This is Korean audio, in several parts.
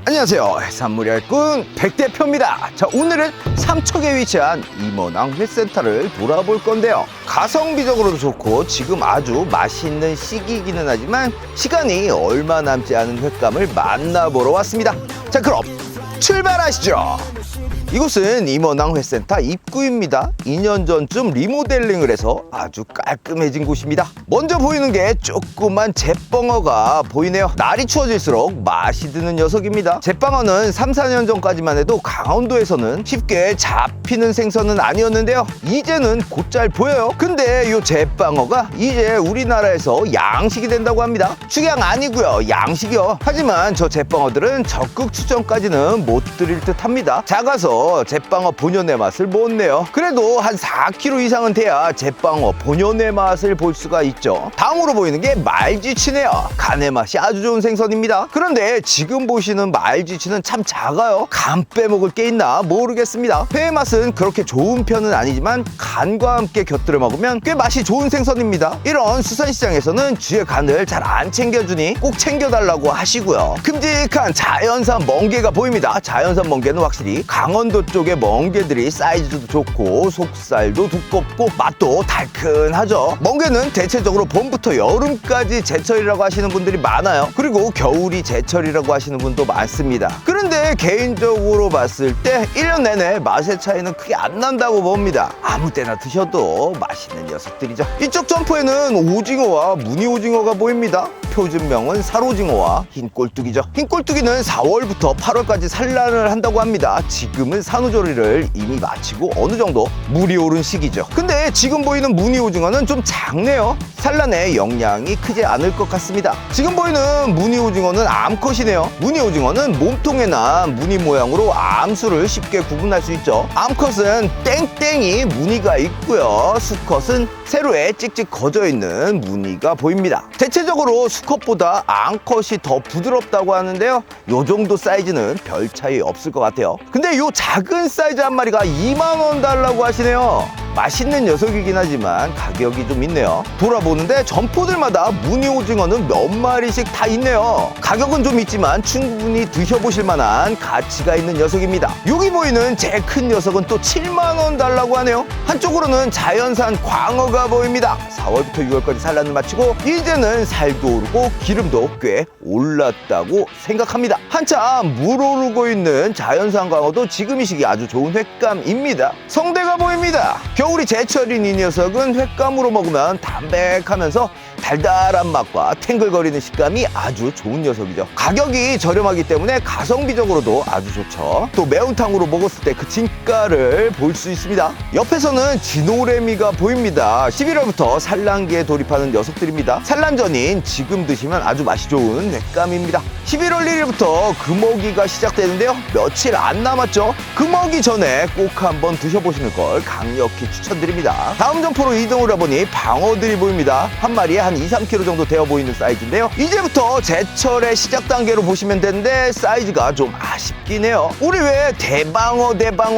안녕하세요, 해산물열꾼 백대표입니다. 자, 오늘은 삼척에 위치한 임원항 회센터를 돌아볼 건데요. 가성비적으로도 좋고 지금 아주 맛있는 시기이기는 하지만 시간이 얼마 남지 않은 횟감을 만나보러 왔습니다. 자, 그럼 출발하시죠. 이곳은 임원항 회센터 입구입니다. 2년 전쯤 리모델링을 해서 아주 깔끔해진 곳입니다. 먼저 보이는 게 조그만 잿방어가 보이네요. 날이 추워질수록 맛이 드는 녀석입니다. 잿방어는 3, 4년 전까지만 해도 강원도에서는 쉽게 잡히는 생선은 아니었는데요. 이제는 곧잘 보여요. 근데 이 잿방어가 이제 우리나라에서 양식이 된다고 합니다. 축양 아니고요, 양식이요. 하지만 저 잿방어들은 적극 추정까지는 못 드릴 듯 합니다. 작아서 잿방어 본연의 맛을 못 내요. 그래도 한 4kg 이상은 돼야 잿방어 본연의 맛을 볼 수가 있죠. 다음으로 보이는 게 말쥐치네요. 간의 맛이 아주 좋은 생선입니다. 그런데 지금 보시는 말쥐치는 참 작아요. 간 빼먹을 게 있나 모르겠습니다. 회의 맛은 그렇게 좋은 편은 아니지만 간과 함께 곁들여 먹으면 꽤 맛이 좋은 생선입니다. 이런 수산시장에서는 쥐의 간을 잘 안 챙겨주니 꼭 챙겨달라고 하시고요. 큼직한 자연산 멍게가 보입니다. 자연산 멍게는 확실히 강원도 쪽의 멍게들이 사이즈도 좋고 속살도 두껍고 맛도 달큰하죠. 멍게는 대체적으로 봄부터 여름까지 제철이라고 하시는 분들이 많아요. 그리고 겨울이 제철이라고 하시는 분도 많습니다. 그런데 개인적으로 봤을 때 1년 내내 맛의 차이는 크게 안 난다고 봅니다. 아무 때나 드셔도 맛있는 녀석들이죠. 이쪽 점포에는 오징어와 무늬 오징어가 보입니다. 표준명은 살오징어와 흰꼴뚜기죠. 흰꼴뚜기는 4월부터 8월까지 산란을 한다고 합니다. 지금은 산후조리를 이미 마치고 어느 정도 물이 오른 시기죠. 근데 지금 보이는 무늬 오징어는 좀 작네요. 산란에 영향이 크지 않을 것 같습니다. 지금 보이는 무늬 오징어는 암컷이네요. 무늬 오징어는 몸통에 난 무늬 모양으로 암수를 쉽게 구분할 수 있죠. 암컷은 땡땡이 무늬가 있고요. 수컷은 세로에 찍찍 거져 있는 무늬가 보입니다. 대체적으로 수컷보다 암컷이 더 부드럽다고 하는데요. 요 정도 사이즈는 별 차이 없을 것 같아요. 근데 요 작은 사이즈 한 마리가 2만 원 달라고 하시네요. 맛있는 녀석이긴 하지만 가격이 좀 있네요. 돌아보는데 점포들마다 무늬 오징어는 몇 마리씩 다 있네요. 가격은 좀 있지만 충분히 드셔보실 만한 가치가 있는 녀석입니다. 여기 보이는 제일 큰 녀석은 또 7만 원 달라고 하네요. 한쪽으로는 자연산 광어가 보입니다. 4월부터 6월까지 산란을 마치고 이제는 살도 오르고 기름도 꽤 올랐다고 생각합니다. 한참 물 오르고 있는 자연산 광어도 지금 이 시기 아주 좋은 횟감입니다. 성대가 보입니다. 겨울이 제철인 이 녀석은 횟감으로 먹으면 담백하면서 달달한 맛과 탱글거리는 식감이 아주 좋은 녀석이죠. 가격이 저렴하기 때문에 가성비적으로도 아주 좋죠. 또 매운탕으로 먹었을 때 그 진가를 볼 수 있습니다. 옆에서는 진오래미가 보입니다. 11월부터 산란기에 돌입하는 녀석들입니다. 산란 전인 지금 드시면 아주 맛이 좋은 횟감입니다. 11월 1일부터 금어기가 시작되는데요. 며칠 안 남았죠. 금어기 전에 꼭 한번 드셔보시는 걸 강력히 추천드립니다. 다음 점포로 이동을 해보니 방어들이 보입니다. 한 마리에 한 2, 3kg 정도 되어 보이는 사이즈인데요. 이제부터 제철의 시작 단계로 보시면 되는데 사이즈가 좀 아쉽긴 해요. 우리 왜 대방어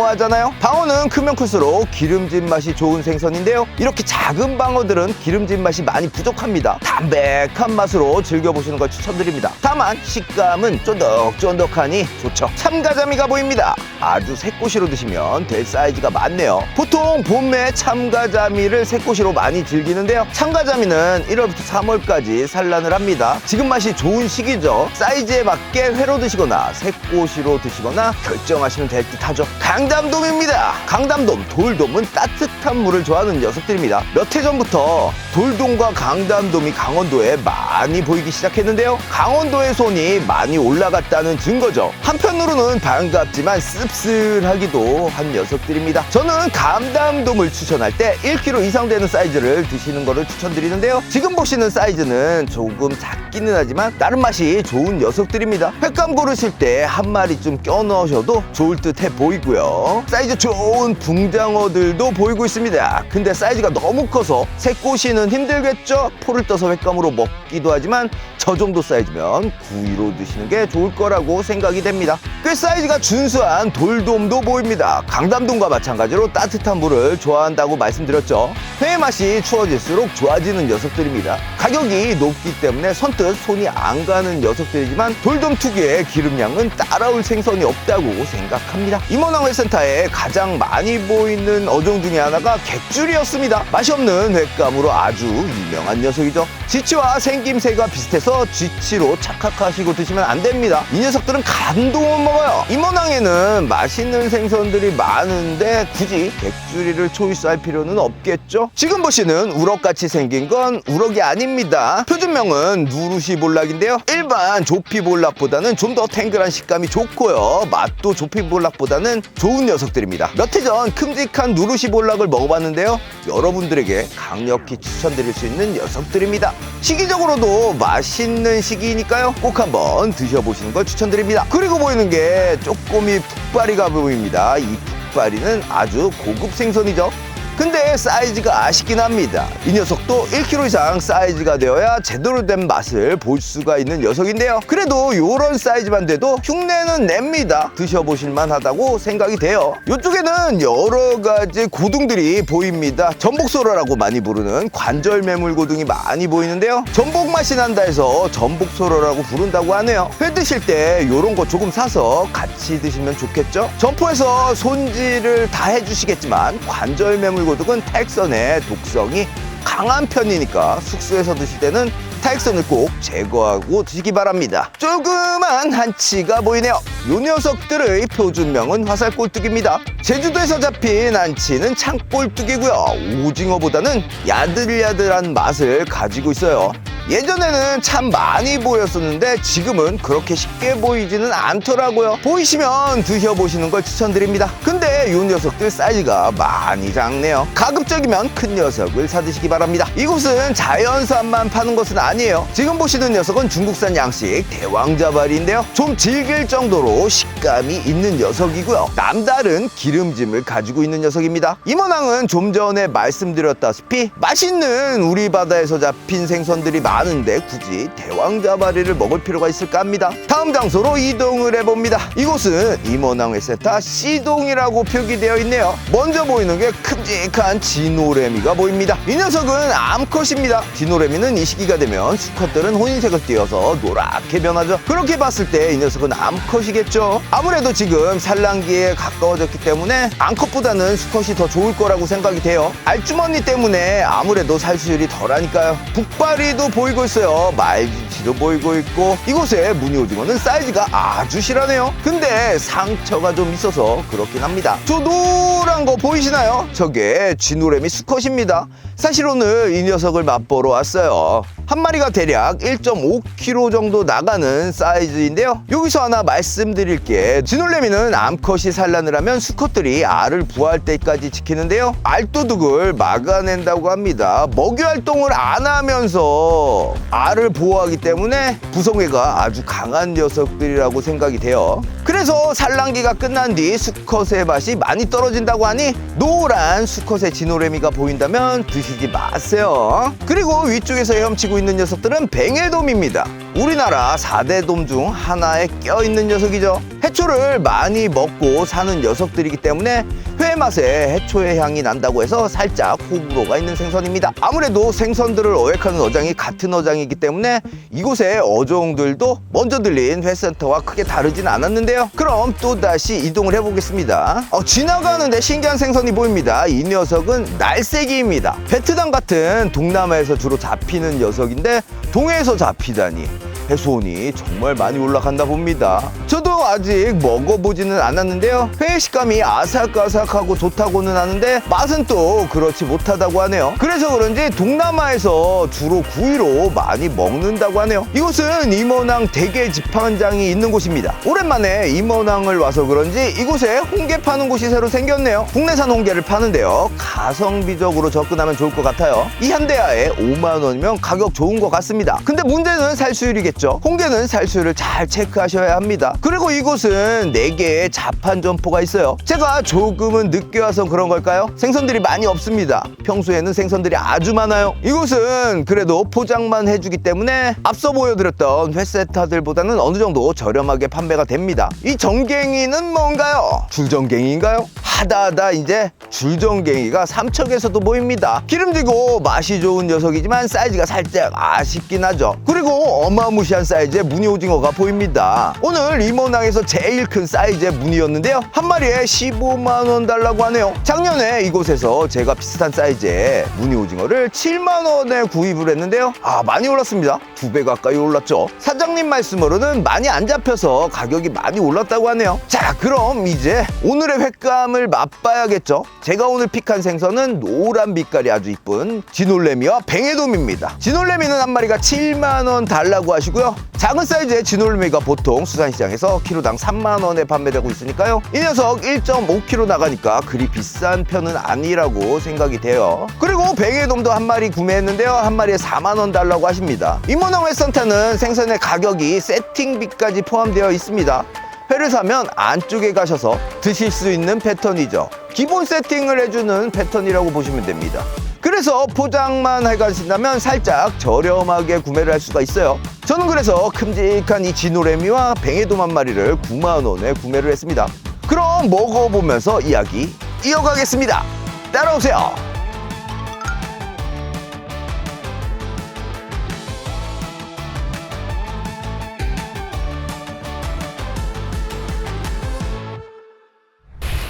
하잖아요. 방어는 크면 클수록 기름진 맛이 좋은 생선인데요. 이렇게 작은 방어들은 기름진 맛이 많이 부족합니다. 담백한 맛으로 즐겨보시는 걸 추천드립니다. 다만 식감은 쫀득쫀득하니 좋죠. 참가자미가 보입니다. 아주 새꼬시로 드시면 될 사이즈가 많네요. 보통 봄에 참가자미를 새꼬시로 많이 즐기는데요. 참가자미는 1월부터 3월까지 산란을 합니다. 지금 맛이 좋은 시기죠. 사이즈에 맞게 회로 드시거나 새꼬시로 드시거나 결정하시면 될 듯하죠. 강담돔입니다. 강담돔, 돌돔은 따뜻한 물을 좋아하는 녀석들입니다. 몇 해 전부터 돌돔과 강담돔이 강원도에 많이 보이기 시작했는데요. 강원도의 손이 많이 올라갔다는 증거죠. 한편으로는 반갑지만 씁쓸하기도 한 녀석들입니다. 저는 강담돔을 추천할 때 1kg 이상 되는 사이즈를 드시는 것을 추천드리는데요. 지금 보시는 사이즈는 조금 작기는 하지만 다른 맛이 좋은 녀석들입니다. 횟감 고르실 때 한 마리쯤 껴 넣으셔도 좋을 듯 해 보이고요. 사이즈 좋은 붕장어들도 보이고 있습니다. 근데 사이즈가 너무 커서 새꼬시는 힘들겠죠? 포를 떠서 횟감으로 먹기 높기도 하지만 저 정도 사이즈면 구이로 드시는 게 좋을 거라고 생각이 됩니다. 꽤 사이즈가 준수한 돌돔도 보입니다. 강담돔과 마찬가지로 따뜻한 물을 좋아한다고 말씀드렸죠. 회 맛이 추워질수록 좋아지는 녀석들입니다. 가격이 높기 때문에 선뜻 손이 안 가는 녀석들이지만 돌돔 특유의 기름량은 따라올 생선이 없다고 생각합니다. 임원왕 회센터에 가장 많이 보이는 어종 중에 하나가 객줄이었습니다. 맛이 없는 횟감으로 아주 유명한 녀석이죠. 쥐치와 생김새가 비슷해서 쥐치로 착각하시고 드시면 안 됩니다. 이 녀석들은 간도 못 먹어요. 임원왕에는 맛있는 생선들이 많은데 굳이 객줄이를 초이스할 필요는 없겠죠? 지금 보시는 우럭같이 생긴 건 우럭이 아닙니다. 표준명은 누루시볼락인데요. 일반 조피볼락보다는 좀 더 탱글한 식감이 좋고요. 맛도 조피볼락보다는 좋은 녀석들입니다. 몇 해 전 큼직한 누루시볼락을 먹어봤는데요. 여러분들에게 강력히 추천드릴 수 있는 녀석들입니다. 시기적으로도 맛있는 시기니까요. 꼭 한번 드셔보시는 걸 추천드립니다. 그리고 보이는 게 쪼꼬미 푹바리가 보입니다. 이 푹바리는 아주 고급 생선이죠. 근데 사이즈가 아쉽긴 합니다. 이 녀석도 1kg 이상 사이즈가 되어야 제대로 된 맛을 볼 수가 있는 녀석인데요. 그래도 이런 사이즈만 돼도 흉내는 냅니다. 드셔보실만 하다고 생각이 돼요. 이쪽에는 여러 가지 고등들이 보입니다. 전복소라라고 많이 부르는 관절매물 고등이 많이 보이는데요. 전복 맛이 난다 해서 전복소라라고 부른다고 하네요. 회 드실 때 이런 거 조금 사서 같이 드시면 좋겠죠? 점포에서 손질을 다 해주시겠지만 관절매물 고등은 타액선의 독성이 강한 편이니까 숙소에서 드실 때는 타액선을 꼭 제거하고 드시기 바랍니다. 조그만 한치가 보이네요. 이 녀석들의 표준명은 화살꼴뚜기입니다. 제주도에서 잡힌 한치는 창꼴뚜기고요. 오징어보다는 야들야들한 맛을 가지고 있어요. 예전에는 참 많이 보였었는데 지금은 그렇게 쉽게 보이지는 않더라고요. 보이시면 드셔보시는 걸 추천드립니다. 근데 이 녀석들 사이즈가 많이 작네요. 가급적이면 큰 녀석을 사드시기 바랍니다. 이곳은 자연산만 파는 것은 아니에요. 지금 보시는 녀석은 중국산 양식 대왕자발인데요. 좀 질길 정도로 식감이 있는 녀석이고요. 남다른 기름짐을 가지고 있는 녀석입니다. 임원왕은 좀 전에 말씀드렸다시피 맛있는 우리 바다에서 잡힌 생선들이 많은데 굳이 대왕자발이를 먹을 필요가 있을까 합니다. 다음 장소로 이동을 해봅니다. 이곳은 임원왕 회센터 C동이라고 표기되어 있네요. 먼저 보이는 게 큼직한 진노래미가 보입니다. 이 녀석은 암컷입니다. 진노래미는 이 시기가 되면 수컷들은 혼인색을 띠어서 노랗게 변하죠. 그렇게 봤을 때 이 녀석은 암컷이겠죠. 아무래도 지금 산란기에 가까워졌기 때문에 암컷보다는 수컷이 더 좋을 거라고 생각이 돼요. 알주머니 때문에 아무래도 살수율이 덜하니까요. 북바리도 보이고 있어요. 말지치도 보이고 있고 이곳의 무늬오징어는 사이즈가 아주 실하네요. 근데 상처가 좀 있어서 그렇긴 합니다. 저 노란 거 보이시나요? 저게 쥐노래미 수컷입니다. 사실 오늘 이 녀석을 맛보러 왔어요. 한 마리가 대략 1.5kg 정도 나가는 사이즈인데요. 여기서 하나 말씀드릴 게 쥐노래미는 암컷이 산란을 하면 수컷들이 알을 부화할 때까지 지키는데요. 알도둑을 막아낸다고 합니다. 먹이 활동을 안 하면서 알을 보호하기 때문에 부성애가 아주 강한 녀석들이라고 생각이 돼요. 그래서 산란기가 끝난 뒤 수컷의 맛이 많이 떨어진다고 하니 노란 수컷의 쥐노래미가 보인다면 드시지 마세요. 그리고 위쪽에서 헤엄치고 있는 녀석들은 뱅에돔입니다. 우리나라 4대 돔 중 하나에 껴있는 녀석이죠. 해초를 많이 먹고 사는 녀석들이기 때문에 회 맛에 해초의 향이 난다고 해서 살짝 호불호가 있는 생선입니다. 아무래도 생선들을 어획하는 어장이 같은 어장이기 때문에 이곳의 어종들도 먼저 들린 회센터와 크게 다르진 않았는데요. 그럼 또다시 이동을 해보겠습니다. 지나가는데 신기한 생선이 보입니다. 이 녀석은 날쌔기입니다. 베트남 같은 동남아에서 주로 잡히는 녀석인데 동해에서 잡히다니 해수온이 정말 많이 올라간다 봅니다. 저도 아직 먹어보지는 않았는데요. 회의 식감이 아삭아삭하고 좋다고는 하는데 맛은 또 그렇지 못하다고 하네요. 그래서 그런지 동남아에서 주로 구이로 많이 먹는다고 하네요. 이곳은 임원왕 대게 집판장이 있는 곳입니다. 오랜만에 임원왕을 와서 그런지 이곳에 홍게 파는 곳이 새로 생겼네요. 국내산 홍게를 파는데요. 가성비적으로 접근하면 좋을 것 같아요. 이 한 대야에 5만 원이면 가격 좋은 것 같습니다. 근데 문제는 살수율이겠죠. 되겠죠. 홍게는 살수율을 잘 체크하셔야 합니다. 그리고 이곳은 4개의 자판 점포가 있어요. 제가 조금은 늦게 와서 그런 걸까요? 생선들이 많이 없습니다. 평소에는 생선들이 아주 많아요. 이곳은 그래도 포장만 해주기 때문에 앞서 보여드렸던 회센터들보다는 어느 정도 저렴하게 판매가 됩니다. 이 정갱이는 뭔가요? 줄정갱이인가요? 하다하다 이제 줄정갱이가 삼척에서도 보입니다. 기름지고 맛이 좋은 녀석이지만 사이즈가 살짝 아쉽긴 하죠. 그리고 어마무시한 사이즈의 무늬 오징어가 보입니다. 오늘 이모낭에서 제일 큰 사이즈의 무늬였는데요, 한 마리에 15만 원 달라고 하네요. 작년에 이곳에서 제가 비슷한 사이즈의 무늬 오징어를 7만 원에 구입을 했는데요, 많이 올랐습니다. 2배 가까이 올랐죠. 사장님 말씀으로는 많이 안 잡혀서 가격이 많이 올랐다고 하네요. 자, 그럼 이제 오늘의 횟감을 맛봐야겠죠. 제가 오늘 픽한 생선은 노란 빛깔이 아주 이쁜 진올래미와 뱅에돔입니다. 진올래미는 한 마리가 7만 원 달라고 하시고요, 작은 사이즈의 진올래미가 보통 수산시장에서 키로당 3만 원에 판매되고 있으니까요, 이 녀석 1.5kg 나가니까 그리 비싼 편은 아니라고 생각이 돼요. 그리고 뱅에돔도 한 마리 구매했는데요, 한 마리에 4만 원 달라고 하십니다. 이모낭 횟선타는 생선의 가격이 세팅비까지 포함되어 있습니다. 회를 사면 안쪽에 가셔서 드실 수 있는 패턴이죠. 기본 세팅을 해주는 패턴이라고 보시면 됩니다. 그래서 포장만 해가신다면 살짝 저렴하게 구매를 할 수가 있어요. 저는 그래서 큼직한 이 진올래미와 뱅에돔 한 마리를 9만 원에 구매를 했습니다. 그럼 먹어보면서 이야기 이어가겠습니다. 따라오세요.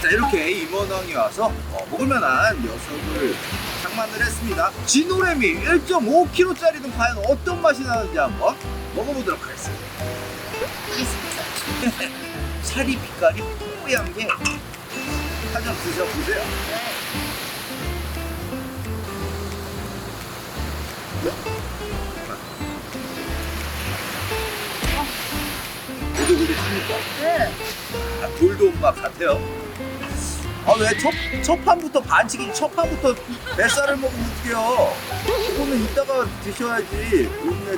자, 이렇게 임원왕이 와서 먹을만한 녀석을 장만을 했습니다. 진올래미 1.5kg짜리는 과연 어떤 맛이 나는지 한번 먹어보도록 하겠습니다. 살이 빛깔이 뽀얀 게 한 점 드셔보세요. 고들고들합니까? 네. 돌돔 맛 같아요. 왜 첫 판부터 반칙이지. 첫 판부터 뱃살을 먹으면 어떡해요. 이거는 이따가 드셔야지. 요즘에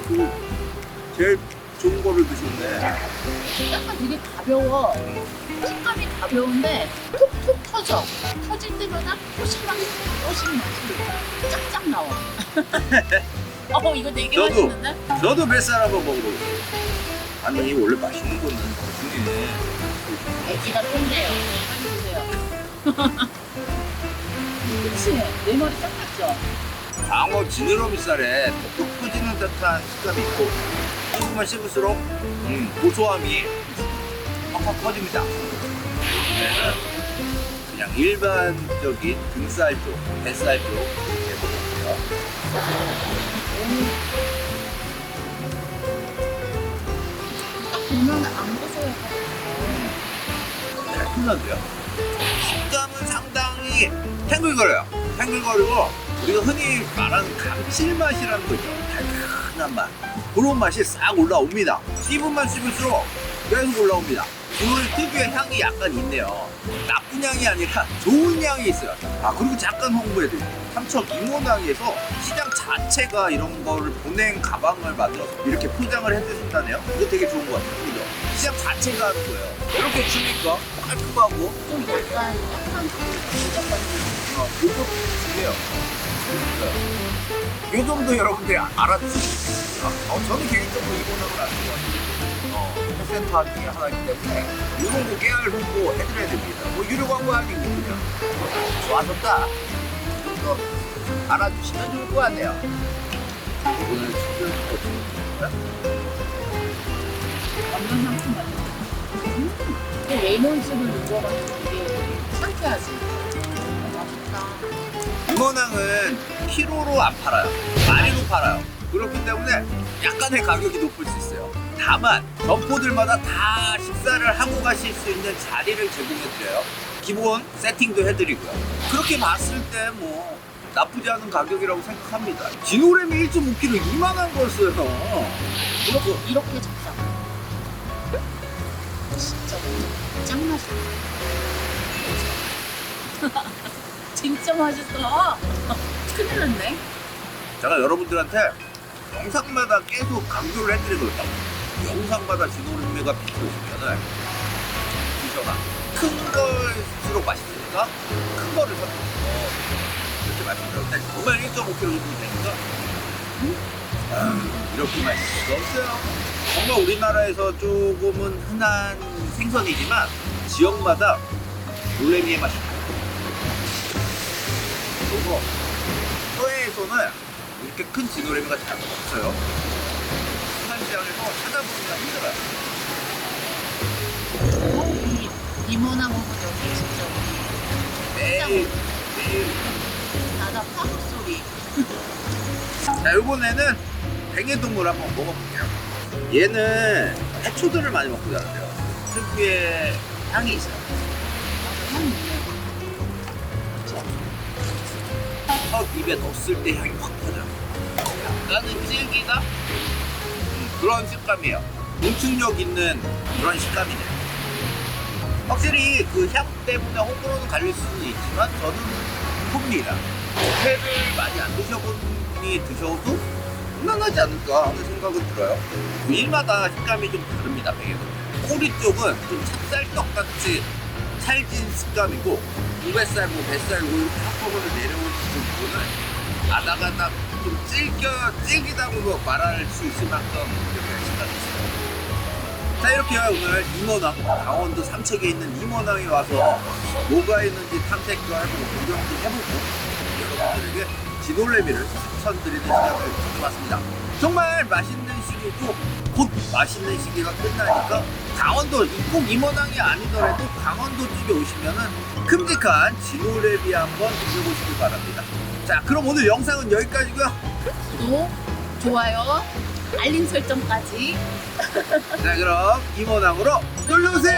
제일 좋은 거를 드셨네. 약간 되게 가벼워. 식감이 가벼운데 톡톡 터져. 터질 때마다 포식맛이 짝짝 나와. 이거 되게 맛있는데? 저도 뱃살 한번 먹어보겠습니다. 아니, 원래 맛있는 거는 나중에 애기가 쫀대요. 해주세요. 그치? 내 머리 딱 맞죠? 광어 지느러미살에 톡톡 터지는 듯한 식감이 있고, 씹으면 씹을수록 고소함이 팍팍 퍼집니다. 이번에는 그냥 일반적인 등살 쪽, 뱃살 쪽 이렇게 먹어볼게요. 딱 보면 안 고소해. 달큰한데요? 식감은 상당히 탱글거려요. 탱글거리고 우리가 흔히 말하는 감칠맛이라는 거죠. 달큰한 맛. 그런 맛이 싹 올라옵니다. 씹으면 씹을수록 계속 올라옵니다. 진올래미 특유의 향이 약간 있네요. 나쁜 향이 아니라 좋은 향이 있어요. 그리고 잠깐 홍보해드릴게요. 삼척 이모낭에서 시장 자체가 이런 거를 보냉 가방을 만들어서 이렇게 포장을 해주신다네요. 이거 되게 좋은 것 같아요. 그죠? 시장 자체가 하는 거예요. 이렇게 주니까 깔끔하고 좀 약간 요거 주세요. 요 정도 여러분들이 알아주시면 저는 개인적으로 이모낭을 안 좋아해요. 홈센터 중에 하나이기 때문에 이런 거 깨알 홍보 해드려야 됩니다. 유료 광고 아니고 그냥 좋아졌다. 좀 더 알아주시면 좋을 것 같네요. 오늘 특별 거 완전 상큼 맛있어. 레몬즙을 넣어가지고 되게 상쾌하지. 맛있다. 이모낭은 키로로 안 팔아요. 마리로 팔아요. 그렇기 때문에 약간의 가격이 높을 수 있어요. 다만 점포들마다 다 식사를 하고 가실 수 있는 자리를 제공해드려요. 기본 세팅도 해드리고요. 그렇게 봤을 때 뭐 나쁘지 않은 가격이라고 생각합니다. 진올래미 1.5kg 2만 원 거였어요. 이렇게 잡자. 진짜 짱 맛있다. 진짜 맛있어. 큰일 났네. 제가 여러분들한테 영상마다 계속 강조를 해드리거든요. 영상마다 진호림매가 비춰오시면은 드셔라. 큰 걸수록 맛있으니까 큰 거를 선택해서 이렇게 말씀드렸는데 정말 1.5kg 정도 되니까 이렇게 맛있을 수가 없어요. 정말 우리나라에서 조금은 흔한 생선이지만 지역마다 놀래미의 맛이 달라요. 그리고 서해에서는 이렇게 큰 진노래미가 잘 없어요. 수산시장에서 찾아보기가 힘들어요. 이모나무도 여기 진짜 매일 나다 파도 소리. 자, 이번에는 뱅에동물 한번 먹어볼게요. 얘는 해초들을 많이 먹고 자란대요. 특유의 향이 있어요. 첫 입에 넣었을 때 향이 확 퍼져요. 약간은 질기다? 그런 식감이에요. 공충력 있는 그런 식감이네요. 확실히 그 향 때문에 호불호는 갈릴 수는 있지만 저는 봅니다. 회를 많이 안 드셔본 분이 드셔도 무난하지 않을까 하는 생각은 들어요. 일마다 식감이 좀 다릅니다. 베개도. 꼬리 쪽은 좀 찹쌀떡같이 찰진 식감이고 우뱃살, 뱃살 이렇게 한꺼번에 내려오는 부분은 아닥아닥 좀 질기다고 말할 수 있을 만큼 이렇게 식감이 있어요. 자, 이렇게 오늘 임원항, 강원도 삼척에 있는 임원항에 와서 뭐가 있는지 탐색도 해보고 구경도 해보고 여러분들에게 진올레미를 추천드리는 시간을 가져봤습니다. 정말 맛있는 시기고 곧 맛있는 시기가 끝나니까 강원도 꼭 임원항이 아니더라도 강원도 쪽에 오시면은 큼직한 진올레미 한번 드셔보시길 바랍니다. 자, 그럼 오늘 영상은 여기까지고요. 구독, 좋아요, 알림 설정까지. 자, 그럼 임원항으로 놀러오세요.